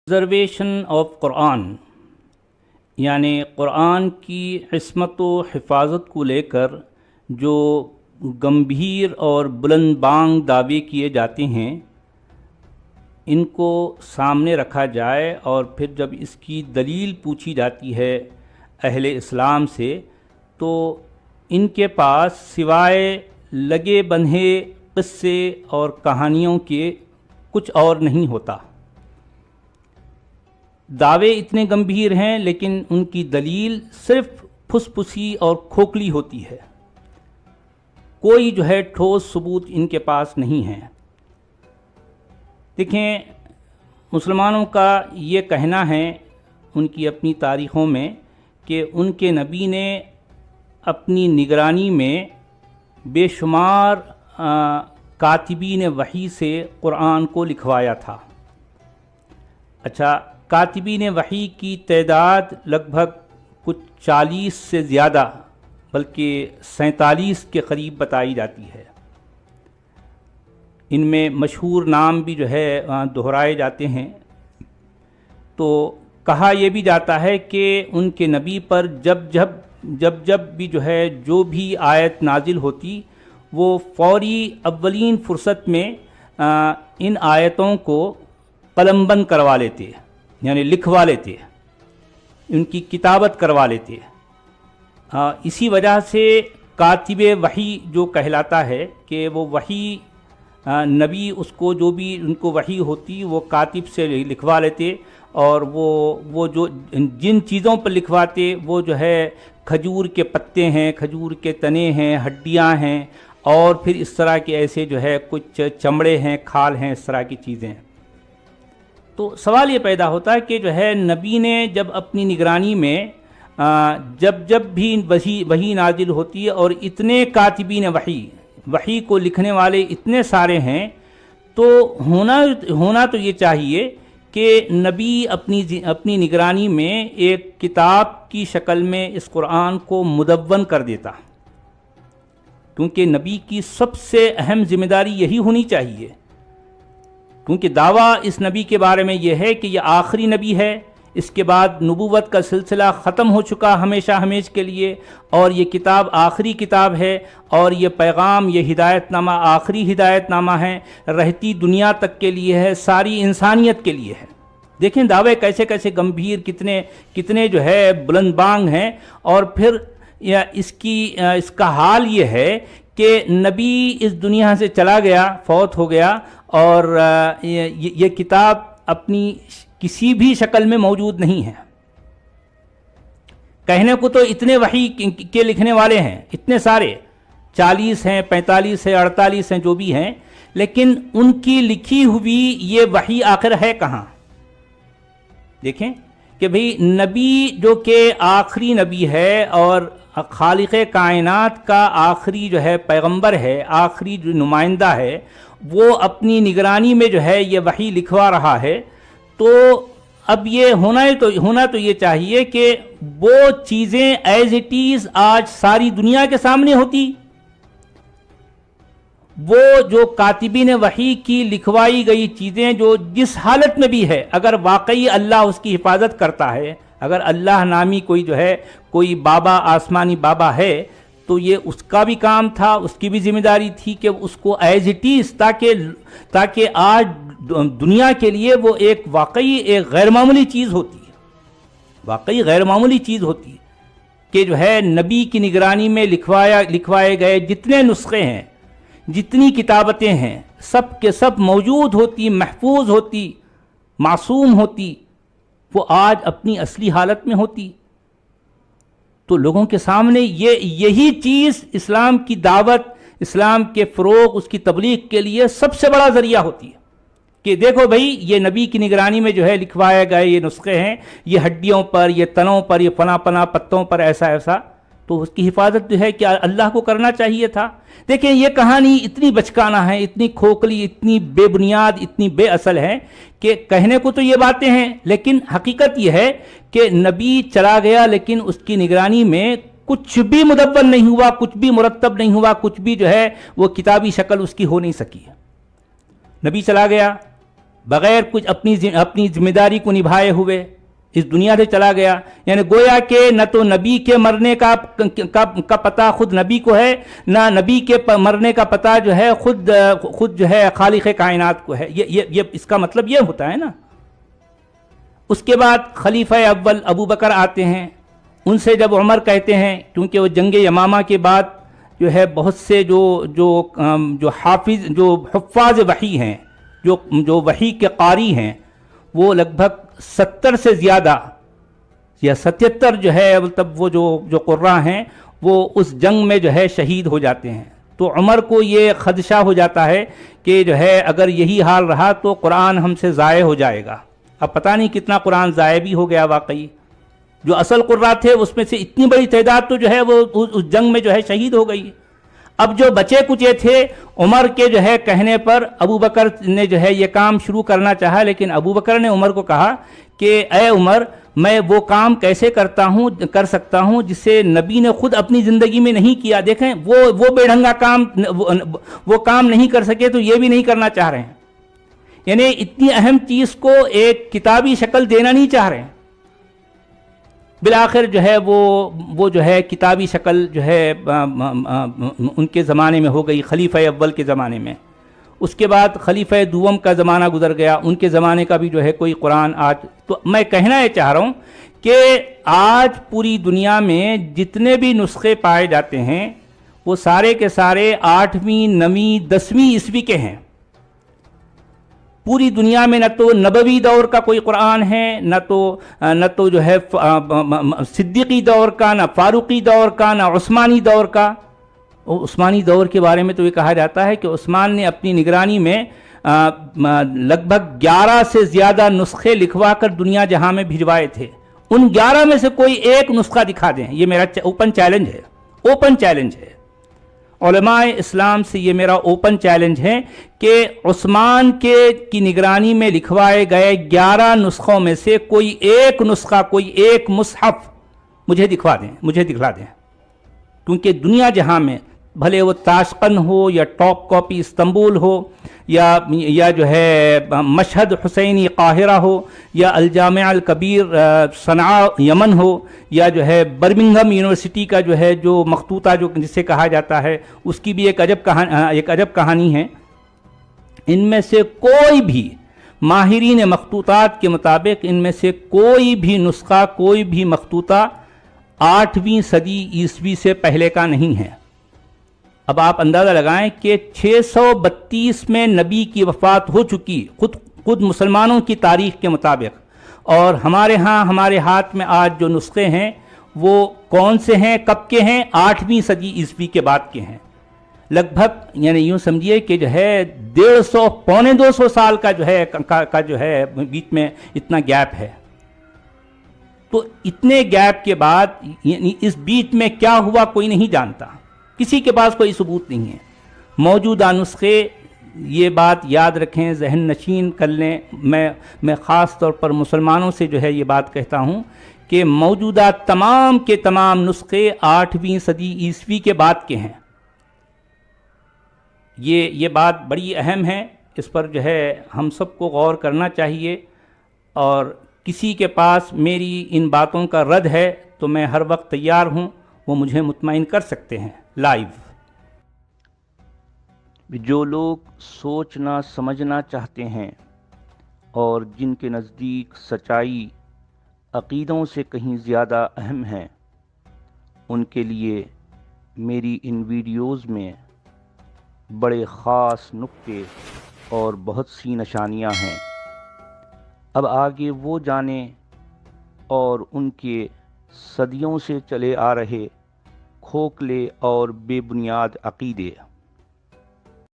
Conservation of قرآن یعنی قرآن کی عصمت و حفاظت کو لے کر جو گمبھیر اور بلند بانگ دعوے کیے جاتے ہیں، ان کو سامنے رکھا جائے اور پھر جب اس کی دلیل پوچھی جاتی ہے اہل اسلام سے تو ان کے پاس سوائے لگے بندھے قصے اور کہانیوں کے کچھ اور نہیں ہوتا۔ دعوے اتنے گمبھیر ہیں لیکن ان کی دلیل صرف پھس پھسی اور کھوکھلی ہوتی ہے، کوئی جو ہے ٹھوس ثبوت ان کے پاس نہیں ہے۔ دیکھیں، مسلمانوں کا یہ کہنا ہے ان کی اپنی تاریخوں میں کہ ان کے نبی نے اپنی نگرانی میں بے شمار کاتبین وحی سے قرآن کو لکھوایا تھا۔ اچھا، کاتبین وحی کی تعداد لگ بھگ کچھ 40 سے زیادہ بلکہ 47 کے قریب بتائی جاتی ہے۔ ان میں مشہور نام بھی جو ہے دہرائے جاتے ہیں۔ تو کہا یہ بھی جاتا ہے کہ ان کے نبی پر جب بھی جو ہے جو بھی آیت نازل ہوتی وہ فوری اولین فرصت میں ان آیتوں کو قلم بند کروا لیتے، یعنی لکھوا لیتے، ان کی کتابت کروا لیتے۔ اسی وجہ سے کاتب وحی جو کہلاتا ہے کہ وہ وحی نبی اس کو جو بھی ان کو وحی ہوتی وہ کاتب سے لکھوا لیتے، اور وہ جو جن چیزوں پر لکھواتے وہ جو ہے کھجور کے پتے ہیں، کھجور کے تنے ہیں، ہڈیاں ہیں، اور پھر اس طرح کے ایسے جو ہے کچھ چمڑے ہیں، کھال ہیں، اس طرح کی چیزیں۔ تو سوال یہ پیدا ہوتا ہے کہ جو ہے نبی نے جب اپنی نگرانی میں جب بھی وحی نازل ہوتی ہے اور اتنے کاتبین وحی کو لکھنے والے اتنے سارے ہیں، تو ہونا تو یہ چاہیے کہ نبی اپنی نگرانی میں ایک کتاب کی شکل میں اس قرآن کو مدون کر دیتا، کیونکہ نبی کی سب سے اہم ذمہ داری یہی ہونی چاہیے، کیونکہ دعویٰ اس نبی کے بارے میں یہ ہے کہ یہ آخری نبی ہے، اس کے بعد نبوت کا سلسلہ ختم ہو چکا ہمیشہ ہمیش کے لیے، اور یہ کتاب آخری کتاب ہے، اور یہ پیغام، یہ ہدایت نامہ آخری ہدایت نامہ ہے، رہتی دنیا تک کے لیے ہے، ساری انسانیت کے لیے ہے۔ دیکھیں دعوے کیسے کیسے گمبھیر، کتنے جو ہے بلند بانگ ہیں، اور پھر اس کا حال یہ ہے کہ نبی اس دنیا سے چلا گیا، فوت ہو گیا، اور یہ کتاب اپنی کسی بھی شکل میں موجود نہیں ہے۔ کہنے کو تو اتنے وحی کے لکھنے والے ہیں، اتنے سارے 40 ہیں، 45 ہیں، 48 ہیں، جو بھی ہیں، لیکن ان کی لکھی ہوئی یہ وحی آخر ہے کہاں؟ دیکھیں کہ بھئی نبی جو کہ آخری نبی ہے اور خالق کائنات کا آخری جو ہے پیغمبر ہے، آخری جو نمائندہ ہے، وہ اپنی نگرانی میں جو ہے یہ وحی لکھوا رہا ہے، تو اب یہ ہونا تو یہ چاہیے کہ وہ چیزیں ایز اٹ از آج ساری دنیا کے سامنے ہوتی۔ وہ جو کاتبین وحی کی لکھوائی گئی چیزیں جو جس حالت میں بھی ہے، اگر واقعی اللہ اس کی حفاظت کرتا ہے، اگر اللہ نامی کوئی بابا، آسمانی بابا ہے، تو یہ اس کا بھی کام تھا، اس کی بھی ذمہ داری تھی کہ اس کو ایز اٹ از، تاکہ آج دنیا کے لیے وہ واقعی ایک غیر معمولی چیز ہوتی ہے، واقعی غیر معمولی چیز ہوتی ہے کہ جو ہے نبی کی نگرانی میں لکھوائے گئے جتنے نسخے ہیں، جتنی کتابتیں ہیں، سب کے سب موجود ہوتی، محفوظ ہوتی، معصوم ہوتی، وہ آج اپنی اصلی حالت میں ہوتی، تو لوگوں کے سامنے یہی چیز اسلام کی دعوت، اسلام کے فروغ، اس کی تبلیغ کے لیے سب سے بڑا ذریعہ ہوتی ہے کہ دیکھو بھئی یہ نبی کی نگرانی میں جو ہے لکھوائے گئے یہ نسخے ہیں، یہ ہڈیوں پر، یہ تنوں پر، یہ فنا پتوں پر، ایسا، تو اس کی حفاظت جو ہے کہ اللہ کو کرنا چاہیے تھا۔ دیکھیں یہ کہانی اتنی بچکانہ ہے، اتنی کھوکھلی، اتنی بے بنیاد، اتنی بے اصل ہے کہ کہنے کو تو یہ باتیں ہیں، لیکن حقیقت یہ ہے کہ نبی چلا گیا لیکن اس کی نگرانی میں کچھ بھی مدون نہیں ہوا، کچھ بھی مرتب نہیں ہوا، کچھ بھی جو ہے وہ کتابی شکل اس کی ہو نہیں سکی۔ نبی چلا گیا، بغیر کچھ اپنی ذمہ داری کو نبھائے ہوئے اس دنیا سے چلا گیا. یعنی گویا کہ نہ تو نبی کے مرنے کا پتہ خود نبی کو ہے، نہ نبی کے مرنے کا پتہ جو ہے خود جو ہے خالق کائنات کو ہے. یہ اس کا مطلب یہ ہوتا ہے نا. اس کے بعد خلیفہ اول ابو بکر آتے ہیں. ان سے جب عمر کہتے ہیں، کیونکہ وہ جنگ یمامہ کے بعد جو ہے بہت سے جو حفاظ وحی ہیں، جو وحی کے قاری ہیں، وہ لگ بھگ 70 سے زیادہ یا 77 جو ہے مطلب وہ جو قراء ہیں وہ اس جنگ میں جو ہے شہید ہو جاتے ہیں. تو عمر کو یہ خدشہ ہو جاتا ہے کہ جو ہے اگر یہی حال رہا تو قرآن ہم سے ضائع ہو جائے گا. اب پتہ نہیں کتنا قرآن ضائع بھی ہو گیا واقعی. جو اصل قراء تھے اس میں سے اتنی بڑی تعداد تو جو ہے وہ اس جنگ میں جو ہے شہید ہو گئی. اب جو بچے کچے تھے، عمر کے جو ہے کہنے پر ابو بکر نے جو ہے یہ کام شروع کرنا چاہا، لیکن ابو بکر نے عمر کو کہا کہ اے عمر، میں وہ کام کیسے کر سکتا ہوں جسے نبی نے خود اپنی زندگی میں نہیں کیا. دیکھیں وہ بے ڈھنگا کام وہ کام نہیں کر سکے تو یہ بھی نہیں کرنا چاہ رہے ہیں. یعنی اتنی اہم چیز کو ایک کتابی شکل دینا نہیں چاہ رہے ہیں. بالآخر جو ہے وہ جو ہے کتابی شکل جو ہے ان کے زمانے میں ہو گئی، خلیفہ اول کے زمانے میں. اس کے بعد خلیفہ دوم کا زمانہ گزر گیا، ان کے زمانے کا بھی جو ہے کوئی قرآن آج. تو میں کہنا یہ چاہ رہا ہوں کہ آج پوری دنیا میں جتنے بھی نسخے پائے جاتے ہیں وہ سارے کے سارے 8ویں 9ویں 10ویں عیسوی کے ہیں. پوری دنیا میں نہ تو نبوی دور کا کوئی قرآن ہے، نہ تو جو ہے صدیقی دور کا، نہ فاروقی دور کا، نہ عثمانی دور کا. عثمانی دور کے بارے میں تو یہ کہا جاتا ہے کہ عثمان نے اپنی نگرانی میں لگ بھگ 11 سے زیادہ نسخے لکھوا کر دنیا جہاں میں بھجوائے تھے. ان 11 میں سے کوئی ایک نسخہ دکھا دیں، یہ میرا اوپن چیلنج ہے. علماء اسلام سے یہ میرا اوپن چیلنج ہے کہ عثمان کی نگرانی میں لکھوائے گئے 11 نسخوں میں سے کوئی ایک نسخہ، کوئی ایک مصحف مجھے دکھلا دیں. کیونکہ دنیا جہاں میں بھلے وہ تاشقند ہو یا ٹاپ کاپی استنبول ہو یا جو ہے مشہد حسینی قاہرہ ہو یا الجامع الکبیر صنعاء یمن ہو یا جو ہے برمنگھم یونیورسٹی کا جو ہے جو مخطوطہ جسے کہا جاتا ہے اس کی بھی ایک عجب کہانی ہے. ان میں سے کوئی بھی ماہرین مخطوطات کے مطابق ان میں سے کوئی بھی نسخہ، کوئی بھی مخطوطہ 8ویں صدی عیسوی سے پہلے کا نہیں ہے. اب آپ اندازہ لگائیں کہ 632 میں نبی کی وفات ہو چکی خود مسلمانوں کی تاریخ کے مطابق، اور ہمارے ہاتھ میں آج جو نسخے ہیں وہ کون سے ہیں، کب کے ہیں؟ 8ویں صدی عیسوی کے بعد کے ہیں. لگ بھگ یعنی یوں سمجھیے کہ جو ہے 150 پونے 200 سال کا جو ہے بیچ میں اتنا گیپ ہے. تو اتنے گیپ کے بعد یعنی اس بیچ میں کیا ہوا کوئی نہیں جانتا، کسی کے پاس کوئی ثبوت نہیں ہے. موجودہ نسخے، یہ بات یاد رکھیں، ذہن نشین کر لیں. میں خاص طور پر مسلمانوں سے جو ہے یہ بات کہتا ہوں کہ موجودہ تمام کے تمام نسخے 8ویں صدی عیسوی کے بعد کے ہیں. یہ بات بڑی اہم ہے، اس پر جو ہے ہم سب کو غور کرنا چاہیے. اور کسی کے پاس میری ان باتوں کا رد ہے تو میں ہر وقت تیار ہوں، وہ مجھے مطمئن کر سکتے ہیں لائیو. جو لوگ سوچنا سمجھنا چاہتے ہیں اور جن کے نزدیک سچائی عقیدوں سے کہیں زیادہ اہم ہے، ان کے لیے میری ان ویڈیوز میں بڑے خاص نکتے اور بہت سی نشانیاں ہیں. اب آگے وہ جانیں اور ان کے صدیوں سے چلے آ رہے کھوکھلے اور بے بنیاد عقیدے